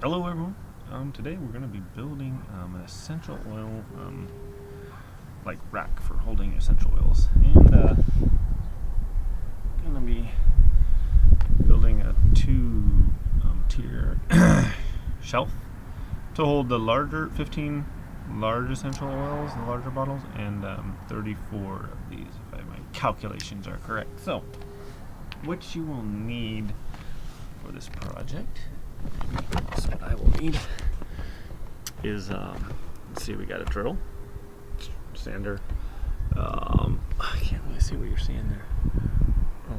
Hello everyone. Today we're going to be building an essential oil like rack for holding essential oils, and going to be building a two-tier shelf to hold the larger 15 large essential oils, the larger bottles, and 34 of these, if my calculations are correct. So, what you will need for this project, so what I will need is, let's see, we got a drill, sander. I can't really see what you're seeing there.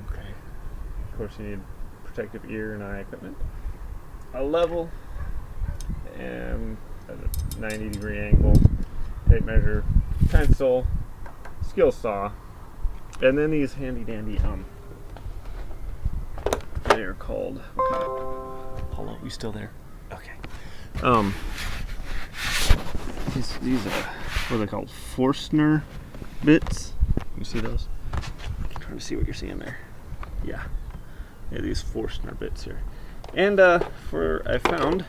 Okay. Of course, you need protective ear and eye equipment, a level, and a 90-degree angle, tape measure, pencil, skill saw, and then these handy-dandy they're called, what kind of, Paulo, you still there? Okay. These are, what are they called? Forstner bits. You see those? I'm trying to see what you're seeing there. Yeah, these Forstner bits here. And I found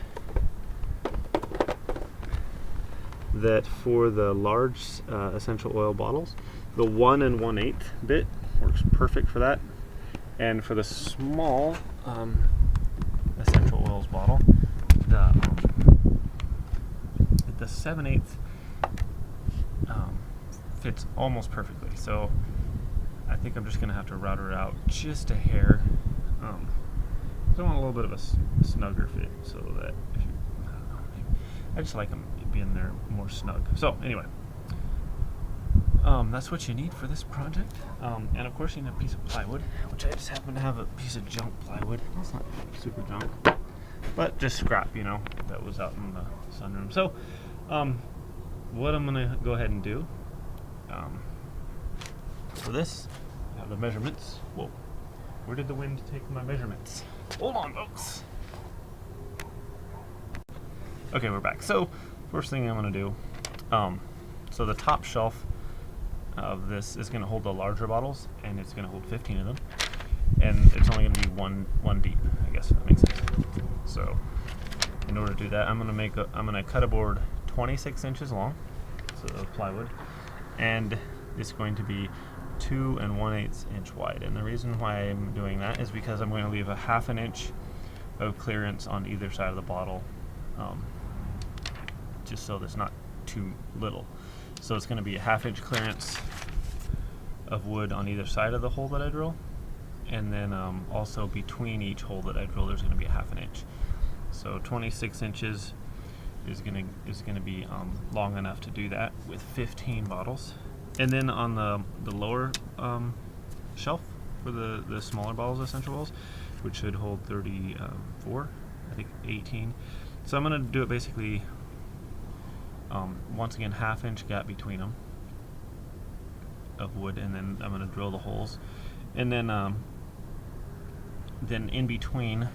that for the large essential oil bottles, the 1 1/8 bit works perfect for that. And for the small essential oils bottle, the 7/8 fits almost perfectly. So I think I'm just going to have to router it out just a hair. I want a little bit of a snugger fit, so that if you, I don't know, maybe, I just like them being there more snug. So anyway, that's what you need for this project. And of course you need a piece of plywood, which I just happen to have a piece of junk plywood. It's not super junk, but just scrap, that was out in the sunroom. So what I'm gonna go ahead and do for this, I have the measurements. Whoa, where did the wind take my measurements? Hold on, folks. Okay, we're back. So first thing I'm gonna do, so the top shelf of this is going to hold the larger bottles, and it's going to hold 15 of them, and it's only going to be one deep, I guess, if that makes sense. So in order to do that, I'm going to cut a board 26 inches long, so of plywood, and it's going to be 2 1/8 inch wide. And the reason why I'm doing that is because I'm going to leave a 1/2 inch of clearance on either side of the bottle, just so that's not too little. So it's going to be a 1/2 inch clearance of wood on either side of the hole that I drill, and then also between each hole that I drill, there's going to be a 1/2 inch. So 26 inches is going to be long enough to do that with 15 bottles. And then on the lower shelf for the smaller bottles of essential oils, which should hold 34, I think 18. So I'm going to do it basically. Once again, 1/2 inch gap between them of wood, and then I'm going to drill the holes, and then in between.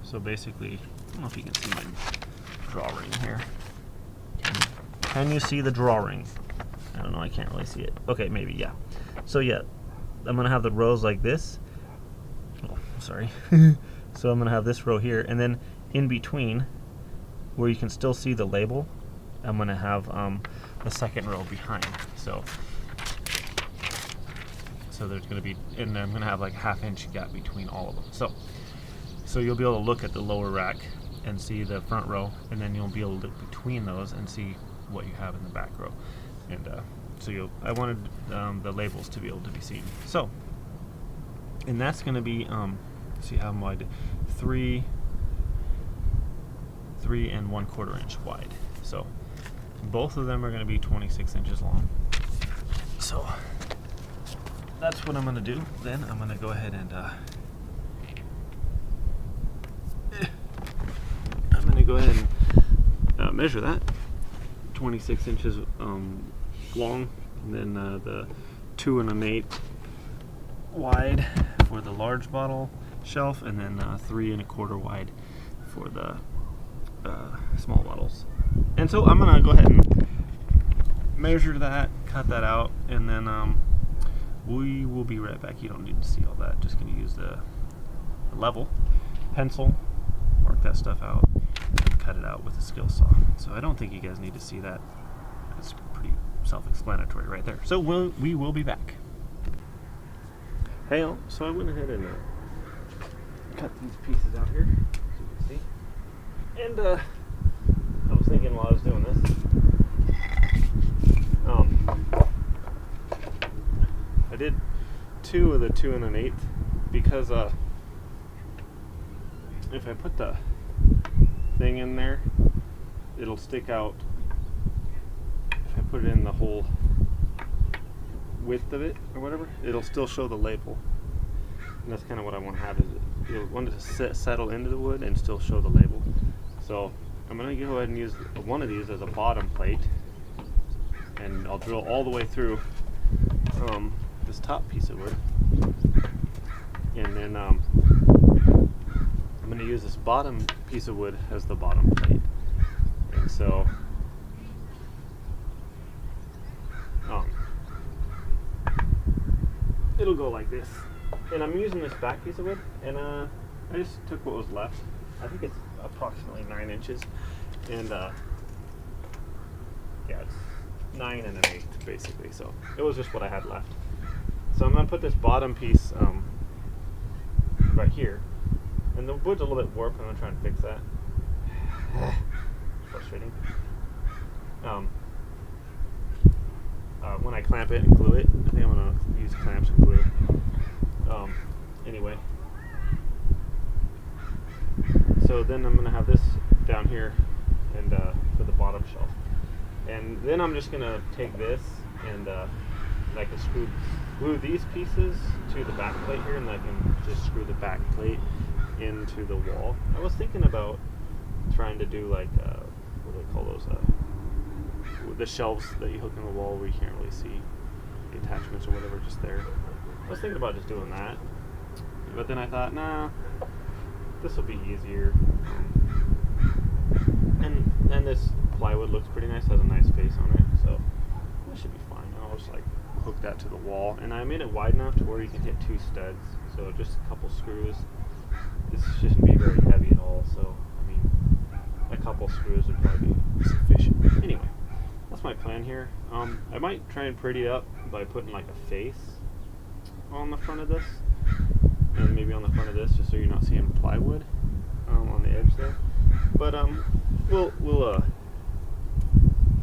So basically, I don't know if you can see my drawing here. Can you see the drawing? I don't know. I can't really see it. Okay, maybe, yeah. So yeah, I'm going to have the rows like this. Oh, sorry. So I'm going to have this row here, and then in between, where you can still see the label, I'm going to have the second row behind. So there's going to be, and I'm going to have like a 1/2 inch gap between all of them. So you'll be able to look at the lower rack and see the front row, and then you'll be able to look between those and see what you have in the back row. And I wanted the labels to be able to be seen. So, and that's going to be, see how wide, 3 1/4 inch wide. So both of them are going to be 26 inches long. So that's what I'm going to do. Then I'm going to go ahead and measure that 26 inches long, and then the 2 1/8 wide for the large bottle shelf, and then 3 1/4 wide for the small bottles. And so I'm gonna go ahead and measure that, cut that out, and then we will be right back. You don't need to see all that. Just gonna use the level pencil, mark that stuff out, cut it out with a skill saw. So I don't think you guys need to see that. It's pretty self-explanatory right there. So we will be back. Hey, so I went ahead and cut these pieces out here, as you can see. And I was thinking while I was doing this, I did 2 of the 2 1/8 because if I put the thing in there, it'll stick out. If I put it in the whole width of it or whatever, it'll still show the label. And that's kind of what I want to have, is you want it to settle into the wood and still show the label. So I'm going to go ahead and use one of these as a bottom plate, and I'll drill all the way through this top piece of wood, and then I'm going to use this bottom piece of wood as the bottom plate. And so it'll go like this. And I'm using this back piece of wood, and I just took what was left. I think it's approximately 9 inches, and yeah, it's 9 1/8 basically. So it was just what I had left. So I'm gonna put this bottom piece right here, and the wood's a little bit warped. I'm gonna try and fix that. Frustrating. When I clamp it and glue it, I think I'm gonna use clamps and glue. Anyway, so then I'm gonna have this down here, and for the bottom shelf, and then I'm just gonna take this and I can glue these pieces to the back plate here, and I can just screw the back plate into the wall. I was thinking about trying to do like what do they call those? The shelves that you hook in the wall where you can't really see the attachments or whatever, just there. I was thinking about just doing that, but then I thought, nah, this will be easier. And this plywood looks pretty nice, has a nice face on it, so that should be fine. I'll just like hook that to the wall, and I made it wide enough to where you can hit 2 studs, so just a couple screws. This shouldn't be very heavy at all, so I mean, a couple screws would probably be sufficient. Anyway, that's my plan here. I might try and pretty it up by putting like a face on the front of this, and maybe on the front of this, just so you're not seeing plywood on the edge there. But we'll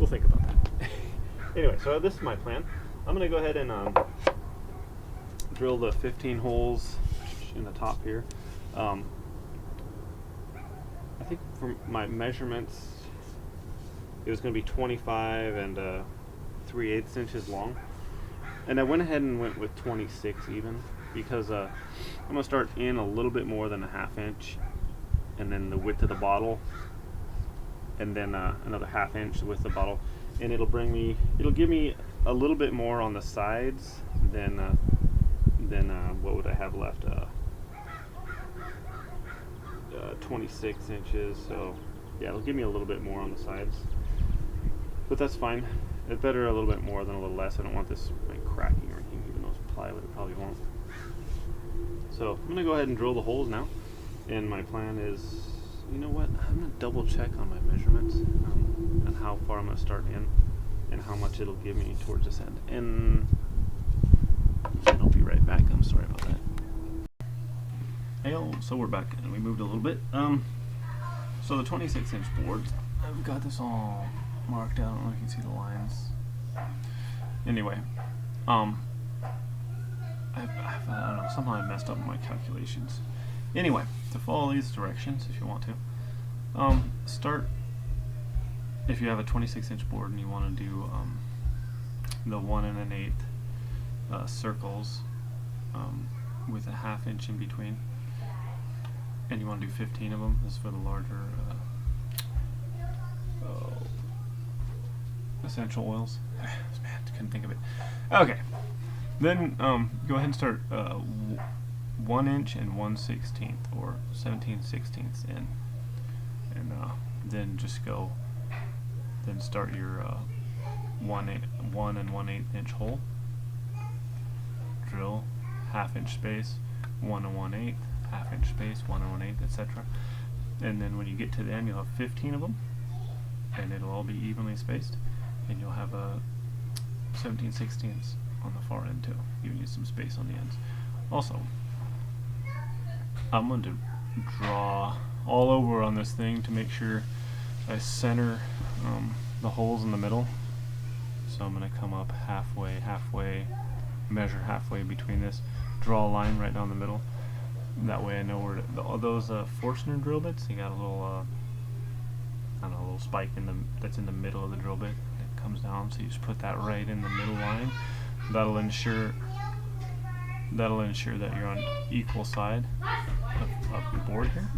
think about that. Anyway, so this is my plan. I'm gonna go ahead and drill the 15 holes in the top here. I think for my measurements, it was going to be 25 and 3/8 inches long, and I went ahead and went with 26 even, because I'm going to start in a little bit more than a 1/2 inch, and then the width of the bottle, and then another 1/2 inch with the bottle, and it'll give me a little bit more on the sides than what would I have left, 26 inches, so yeah, it'll give me a little bit more on the sides, but that's fine. It's better a little bit more than a little less. I don't want this like cracking or anything, even though it's plywood, it probably won't. So I'm gonna go ahead and drill the holes now, and my plan is, you know what, I'm gonna double check on my measurements and how far I'm gonna start in and how much it'll give me towards this end, and I'll be right back. I'm sorry about that. Hey, so we're back, and we moved a little bit. So the 26-inch board, I've got this all marked out. I don't know if you can see the lines. Anyway, I don't know, somehow I messed up my calculations. Anyway, to follow these directions, if you want to, start, if you have a 26-inch board and you want to do the 1 1/8 circles with a 1/2 inch in between, and you want to do 15 of them. This is for the larger essential oils. Man, couldn't think of it. Okay, then go ahead and start 1 inch and 1/16 or 17/16 in, and then just go. Then start your 1 and 1/8 inch hole. Drill 1/2 inch space, 1 and 1/8. 1/2 inch space, 1 and 1/8, etc. And then when you get to the end, you'll have 15 of them, and it'll all be evenly spaced, and you'll have a 17/16 on the far end too, giving you some space on the ends. Also, I'm going to draw all over on this thing to make sure I center the holes in the middle. So I'm going to come up halfway, measure halfway between this, draw a line right down the middle. That way I know where those Forstner drill bits, you got a little I don't know, a little spike that's in the middle of the drill bit that comes down, so you just put that right in the middle line. That'll ensure that you're on equal side of the board here.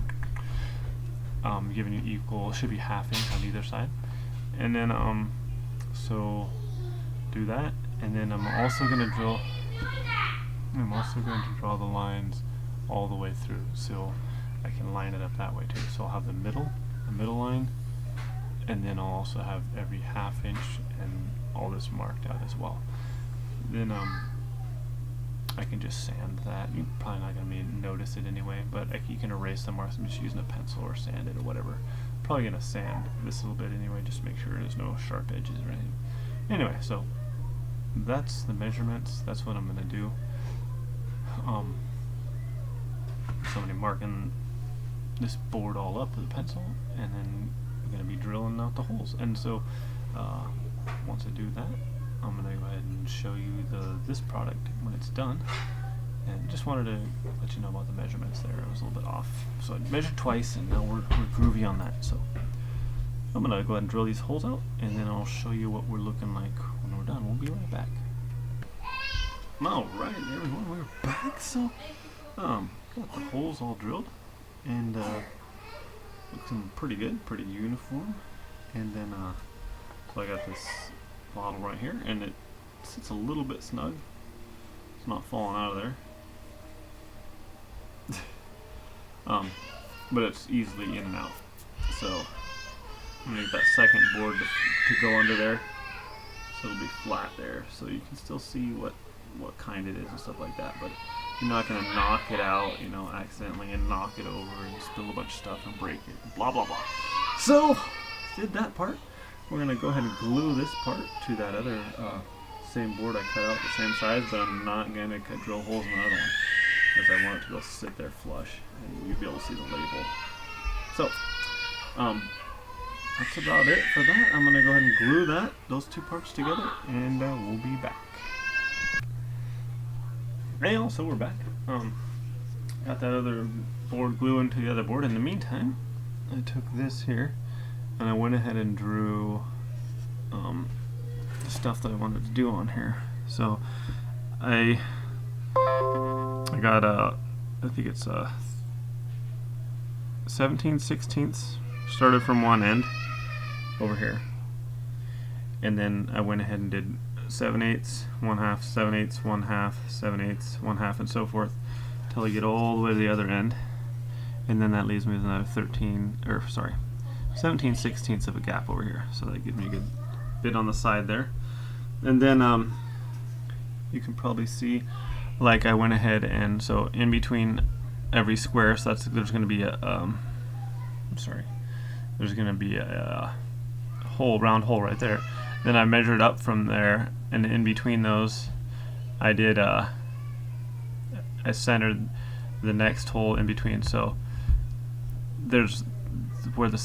Giving you equal, should be 1/2 inch on either side. And then so do that, and then I'm also going to draw the lines all the way through, so I can line it up that way too. So I'll have the middle line, and then I'll also have every 1/2 inch and all this marked out as well. Then I can just sand that. You're probably not going to notice it anyway, but you can erase the marks. I'm just using a pencil or sand it or whatever. Probably going to sand this a little bit anyway, just to make sure there's no sharp edges or anything. Anyway, so that's the measurements. That's what I'm going to do. So I'm going to be marking this board all up with a pencil, and then I'm going to be drilling out the holes. And so once I do that, I'm going to go ahead and show you this product when it's done. And just wanted to let you know about the measurements there. It was a little bit off. So I measured twice, and now we're groovy on that. So I'm going to go ahead and drill these holes out, and then I'll show you what we're looking like when we're done. We'll be right back. Alright everyone, we're back. So got the holes all drilled, and looking pretty good, pretty uniform. And then so I got this bottle right here, and it sits a little bit snug. It's not falling out of there. But it's easily in and out. So I'm gonna get that second board to go under there, so it'll be flat there, so you can still see what kind it is and stuff like that. But you're not gonna knock it out, accidentally, and knock it over and spill a bunch of stuff and break it. Blah blah blah. So did that part. We're gonna go ahead and glue this part to that other same board I cut out the same size, but I'm not gonna drill holes in the other one because I want it to go sit there flush and you'll be able to see the label. So that's about it for that. I'm gonna go ahead and glue those two parts together, and we'll be back. Hey, so we're back. Got that other board gluing to the other board. In the meantime, I took this here and I went ahead and drew the stuff that I wanted to do on here. So I got I think it's 17/16 started from one end over here, and then I went ahead and did 7/8, 1/2, 7/8, 1/2, 7/8, 1/2, and so forth until I get all the way to the other end, and then that leaves me with another 17/16 of a gap over here. So that gives me a good bit on the side there. And then you can probably see, like, I went ahead and so in between every square, so there's going to be a there's going to be a round hole right there. Then I measured up from there, and in between those I did I centered the next hole in between. So there's where the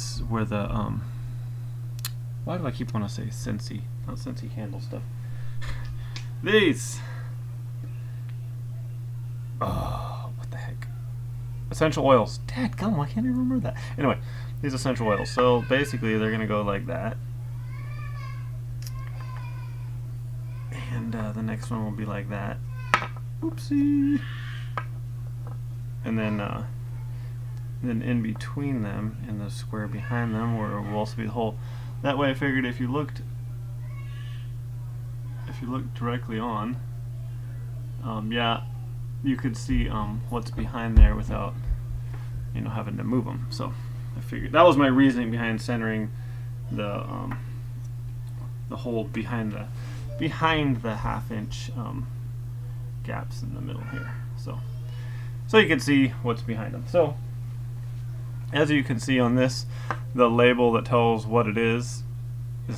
why do I keep wanting to say Scentsy? Not Scentsy candle stuff. These what the heck? Essential oils. Dadgum, I can't even remember that. Anyway, these essential oils. So basically they're gonna go like that. And the next one will be like that. Oopsie. And then in between them, in the square behind them, where will also be the hole. That way, I figured if you looked directly on, yeah, you could see what's behind there without having to move them. So I figured that was my reasoning behind centering the hole behind the 1/2 inch gaps in the middle here. So you can see what's behind them. So As you can see on this, the label that tells what it is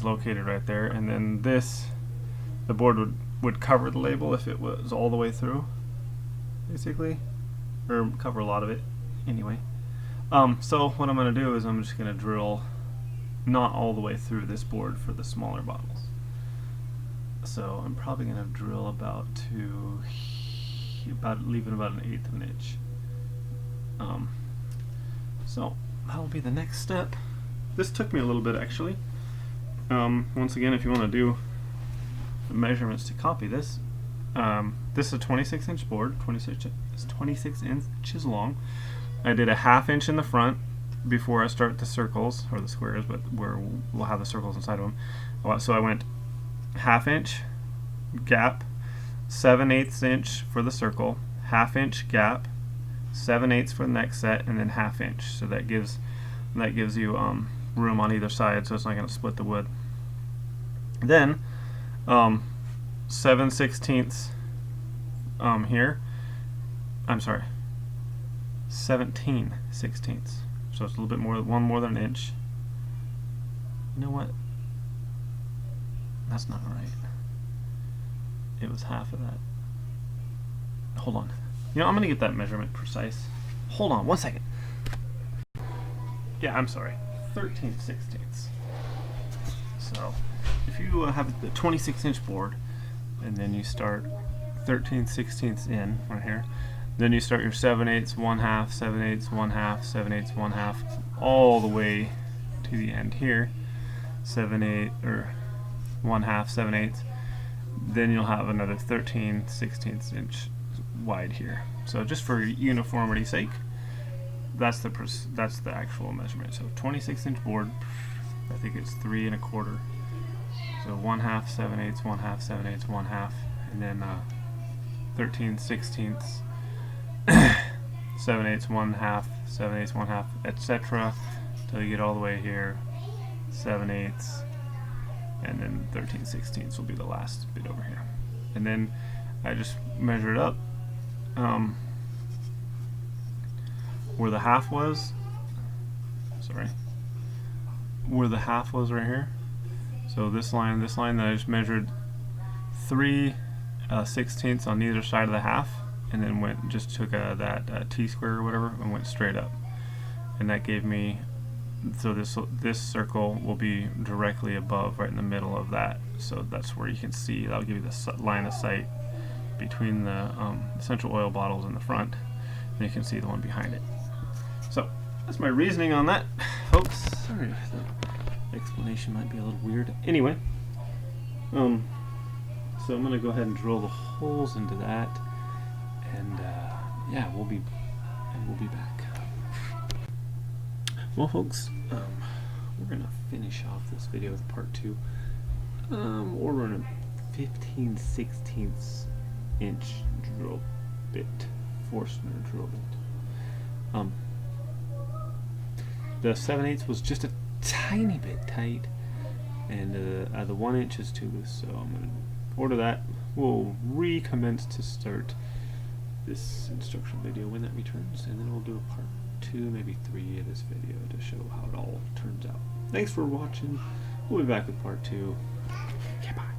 located right there, and then this, the board would cover the label if it was all the way through, basically, or cover a lot of it anyway. So what I'm going to do is I'm just going to drill not all the way through this board for the smaller bottles. So I'm probably going to drill leaving about 1/8 of an inch. So that'll be the next step. This took me a little bit actually. Once again, if you want to do the measurements to copy this, this is a 26-inch board. It's 26 inches long. I did a 1/2 inch in the front before I start the circles, or the squares, but where we'll have the circles inside of them. So I went 1/2 inch gap, 7/8 inch for the circle, 1/2 inch gap, 7/8 for the next set, and then 1/2 inch. So that gives you room on either side, so it's not going to split the wood. Then 7/16 here. I'm sorry, 17/16. So it's a little bit more, one more than an inch. You know what? That's not right. It was half of that. Hold on. You know, I'm gonna get that measurement precise. Hold on, 1 second. Yeah, I'm sorry. 13/16. So if you have the 26-inch board, and then you start 13/16 in right here, then you start your 7/8, 1/2, 7/8, 1/2, 7/8, 1/2, all the way to the end here, 7/8 or 1/2, 7/8. Then you'll have another 13/16 inch wide here. So just for uniformity's sake, that's the actual measurement. So 26-inch board, I think it's 3 1/4. So 1/2, 7/8, 1/2, 7/8, 1/2, and then 13/16, 7/8, 1/2, 7/8, 1/2, etc. Till you get all the way here, 7/8, and then 13/16 will be the last bit over here. And then I just measure it up. Where the half was, where the half was right here. So this line that I just measured 3/16 on either side of the half, and then just took that T-square or whatever and went straight up, and that gave me. So this circle will be directly above, right in the middle of that. So that's where you can see. That'll give you the line of sight between the essential oil bottles in the front, and you can see the one behind it. So that's my reasoning on that, folks. Sorry, the explanation might be a little weird. Anyway, so I'm gonna go ahead and drill the holes into that, and yeah, we'll be back. Well, folks, we're gonna finish off this video with part 2. Ordering a 15/16 inch drill bit, Forstner drill bit. The 7/8 was just a tiny bit tight, and the 1 inch is too loose, so I'm gonna order that. We'll recommence to start this instruction video when that returns, and then we'll do a part 2, maybe 3 of this video to show how it all turns out. Thanks for watching. We'll be back with part 2. Goodbye.